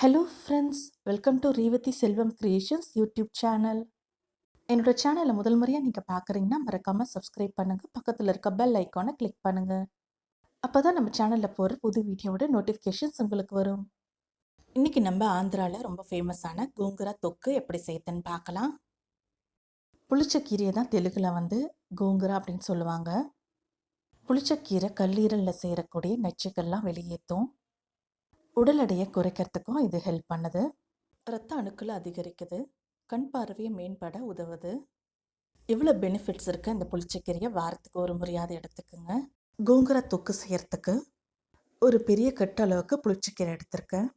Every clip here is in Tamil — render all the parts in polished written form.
Hello friends, welcome to Revathi Selvam creations YouTube channel. என்னோட சேனலை முதல் முறையாக நீங்கள் பார்க்குறீங்கன்னா மறக்காமல் சப்ஸ்கிரைப் பண்ணுங்கள். பக்கத்தில் இருக்க பெல் ஐக்கானை கிளிக் பண்ணுங்கள். அப்போ தான் நம்ம சேனலில் போகிற புது வீடியோவோட நோட்டிஃபிகேஷன்ஸ் உங்களுக்கு வரும். இன்றைக்கி நம்ம ஆந்திராவில் ரொம்ப ஃபேமஸான கோங்குரா தொக்கு எப்படி செய்யுதுன்னு பார்க்கலாம். புளிச்சக்கீரையை தான் தெலுங்கில் கோங்குரா அப்படின்னு சொல்லுவாங்க. புளிச்சக்கீரை கல்லீரலில் சேரக்கூடிய நச்சுக்கள்லாம் வெளியேற்றும். உடல் எடையை குறைக்கிறதுக்கும் இது ஹெல்ப் பண்ணுது. இரத்த அணுக்களை அதிகரிக்குது. கண் பார்வையை மேம்பட உதவுது. இவ்வளோ பெனிஃபிட்ஸ் இருக்குது. இந்த புளிச்சக்கீரையை வாரத்துக்கு ஒரு முறையாவது எடுத்துக்கோங்க. கோங்குரா தொக்கு செய்யறதுக்கு ஒரு பெரிய கட்டு அளவுக்கு புளிச்சக்கீரை எடுத்திருக்கேன்.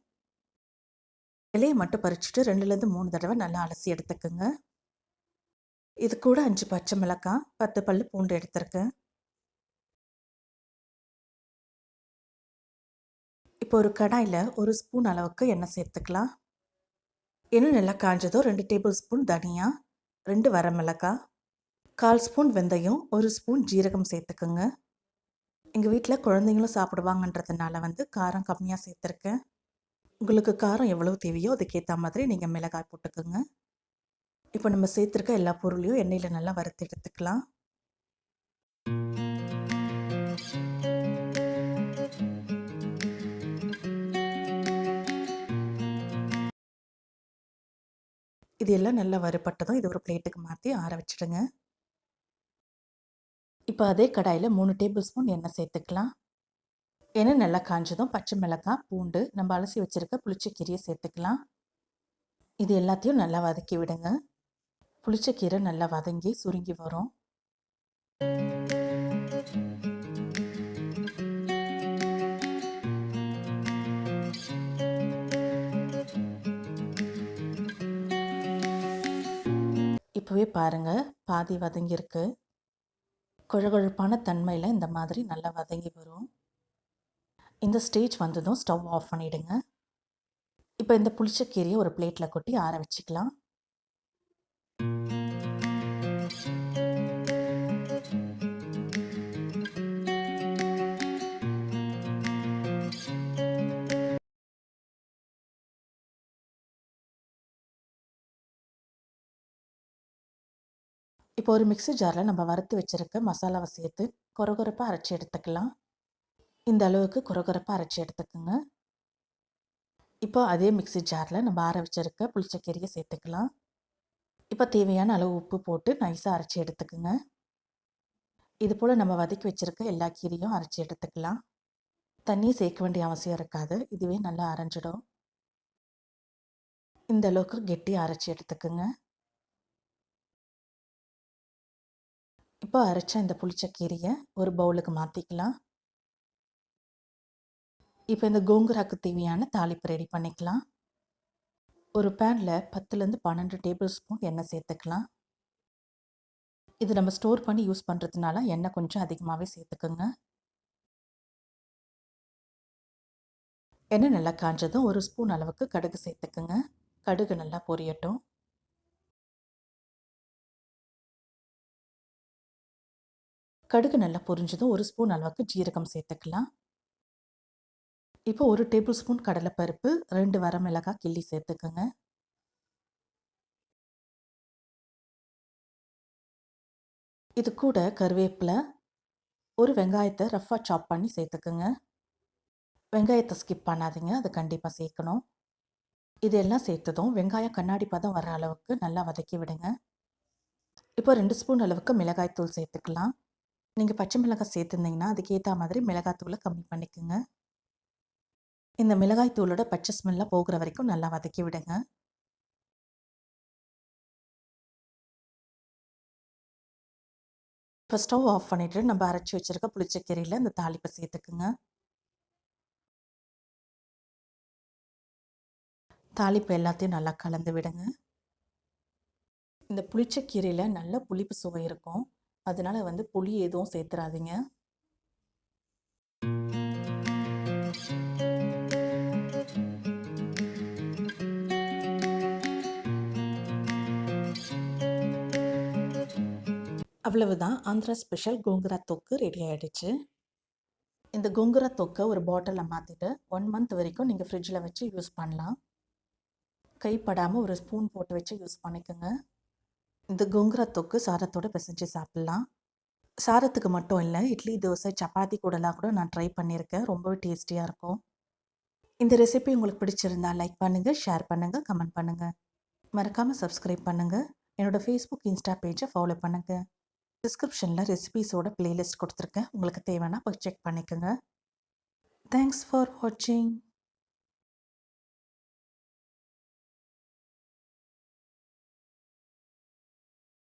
இலையை மட்டும் பறிச்சுட்டு 2-3 தடவை நல்லா அலசி எடுத்துக்கோங்க. இது கூட 5 பச்சை மிளகாய், 10 பல்லு பூண்டு எடுத்திருக்கேன். இப்போ ஒரு கடாயில் 1 ஸ்பூன் அளவுக்கு எண்ணெய் சேர்த்துக்கலாம். எண்ணெய் நல்லா காஞ்சதும் 2 டேபிள் ஸ்பூன் தனியா, 2 வரமிளகாய், 1/4 ஸ்பூன் வெந்தயம், 1 ஸ்பூன் ஜீரகம் சேர்த்துக்குங்க. எங்கள் வீட்டில் குழந்தைங்களும் சாப்பிடுவாங்கன்றதுனால காரம் கம்மியாக சேர்த்துருக்கேன். உங்களுக்கு காரம் எவ்வளோ தேவையோ அதுக்கேற்ற மாதிரி நீங்கள் மிளகாய் போட்டுக்கோங்க. இப்போ நம்ம சேர்த்துருக்க எல்லா பொருளையும் எண்ணெயில் நல்லா வறுத்து எடுத்துக்கலாம். இது எல்லாம் நல்லா வறுபட்டதும் இது ஒரு பிளேட்டுக்கு மாற்றி ஆற வச்சுடுங்க. இப்போ அதே கடாயில் 3 டேபிள் ஸ்பூன் எண்ணெய் சேர்த்துக்கலாம். எண்ணெய் நல்லா காஞ்சதும் பச்சை மிளகாய், பூண்டு, நம்ம அலசி வச்சுருக்க புளிச்சக்கீரையை சேர்த்துக்கலாம். இது எல்லாத்தையும் நல்லா வதக்கி விடுங்க. புளிச்சக்கீரை நல்லா வதங்கி சுருங்கி வரும். இப்போவே பாருங்கள், பாதி வதங்கியிருக்கு. குழகுழப்பான தன்மையில் இந்த மாதிரி நல்லா வதங்கி வரும். இந்த ஸ்டேஜ் வந்ததும் ஸ்டவ் ஆஃப் பண்ணிவிடுங்க. இப்போ இந்த புளிச்சக்கீரையை ஒரு பிளேட்டில் கொட்டி ஆற வச்சுக்கலாம். இப்போ ஒரு மிக்ஸி ஜாரில் நம்ம வறுத்து வச்சுருக்க மசாலாவை சேர்த்து கொரகொரப்பாக அரைச்சி எடுத்துக்கலாம். இந்த அளவுக்கு கொரகொரப்பாக அரைச்சி எடுத்துக்கோங்க. இப்போ அதே மிக்ஸி ஜாரில் நம்ம ஆற வச்சுருக்க புளிச்சக்கீரையை சேர்த்துக்கலாம். இப்போ தேவையான அளவு உப்பு போட்டு நைஸாக அரைச்சி எடுத்துக்கோங்க. இது போல் நம்ம வதக்கி வச்சுருக்க எல்லா கீரையும் அரைச்சி எடுத்துக்கலாம். தண்ணி சேர்க்க வேண்டிய அவசியம் இருக்காது. இதுவே நல்லா அரைஞ்சிடும். இந்த அளவுக்கு கெட்டி அரைச்சி எடுத்துக்கோங்க. இப்போ அரைச்ச இந்த புளிச்சக்கீரையை ஒரு பவுலுக்கு மாற்றிக்கலாம். இப்போ இந்த கோங்குராக்கு தேவையான தாளிப்பு ரெடி பண்ணிக்கலாம். ஒரு பேனில் 10-12 டேபிள் ஸ்பூன் எண்ணெய் சேர்த்துக்கலாம். இது நம்ம ஸ்டோர் பண்ணி யூஸ் பண்ணுறதுனால எண்ணெய் கொஞ்சம் அதிகமாகவே சேர்த்துக்குங்க. எண்ணெய் நல்லா காஞ்சதும் 1 ஸ்பூன் அளவுக்கு கடுகு சேர்த்துக்குங்க. கடுகு நல்லா பொரியட்டும். கடுகு நல்லா பொரிஞ்சதும் 1 ஸ்பூன் அளவுக்கு ஜீரகம் சேர்த்துக்கலாம். இப்போ 1 டேபிள் ஸ்பூன் கடலைப்பருப்பு, 2 வரமிளகாய் கிள்ளி சேர்த்துக்கோங்க. இது கூட கருவேப்பிலை, ஒரு வெங்காயத்தை ரஃப்பாக சாப் பண்ணி சேர்த்துக்குங்க. வெங்காயத்தை ஸ்கிப் பண்ணாதீங்க, அது கண்டிப்பாக சேர்க்கணும். இதெல்லாம் சேர்த்ததும் வெங்காயம் கண்ணாடி பதம் வர அளவுக்கு நல்லா வதக்கி விடுங்க. இப்போ 2 ஸ்பூன் அளவுக்கு மிளகாய்த்தூள் சேர்த்துக்கலாம். நீங்கள் பச்சை மிளகாய் சேர்த்துருந்தீங்கன்னா அதுக்கேற்ற மாதிரி மிளகாய்த்தூளை கம்மி பண்ணிக்கோங்க. இந்த மிளகாய்த்தூளோட பச்சை ஸ்மெல்லாம் போகிற வரைக்கும் நல்லா வதக்கி விடுங்க. இப்போ ஸ்டவ் ஆஃப் பண்ணிவிட்டு நம்ம அரைச்சி வச்சுருக்க புளிச்சக்கீரையில் இந்த தாளிப்பை சேர்த்துக்குங்க. தாளிப்பு எல்லாத்தையும் நல்லா கலந்து விடுங்க. இந்த புளிச்சக்கீரையில் நல்ல புளிப்பு சுவை இருக்கும். அதனால் புளி எதுவும் சேர்த்துறாதீங்க. அவ்வளவுதான், ஆந்திரா ஸ்பெஷல் கோங்குரா தொக்கு ரெடி ஆகிடுச்சு. இந்த கோங்குரா தொக்கை ஒரு பாட்டிலில் மாற்றிட்டு 1 மந்த் வரைக்கும் நீங்கள் ஃப்ரிட்ஜில் வச்சு யூஸ் பண்ணலாம். கைப்படாமல் ஒரு ஸ்பூன் போட்டு வச்சு யூஸ் பண்ணிக்கோங்க. இந்த கோங்குரா தொக்கு சாதத்தோட பிசைஞ்சு சாப்பிட்லாம். சாதத்துக்கு மட்டும் இல்லை, இட்லி, தோசை, சப்பாத்தி கூடலாம் கூட நான் ட்ரை பண்ணியிருக்கேன். ரொம்பவே டேஸ்டியாக இருக்கும். இந்த ரெசிபி உங்களுக்கு பிடிச்சிருந்தா லைக் பண்ணுங்கள், ஷேர் பண்ணுங்கள், கமெண்ட் பண்ணுங்கள். மறக்காமல் சப்ஸ்கிரைப் பண்ணுங்கள். என்னோடய ஃபேஸ்புக், இன்ஸ்டா பேஜை ஃபாலோ பண்ணுங்கள். டிஸ்கிரிப்ஷனில் ரெசிபீஸோட பிளேலிஸ்ட் கொடுத்துருக்கேன். உங்களுக்கு தேவைன்னா போய் செக் பண்ணிக்கோங்க. தேங்க்ஸ் ஃபார் வாட்சிங்.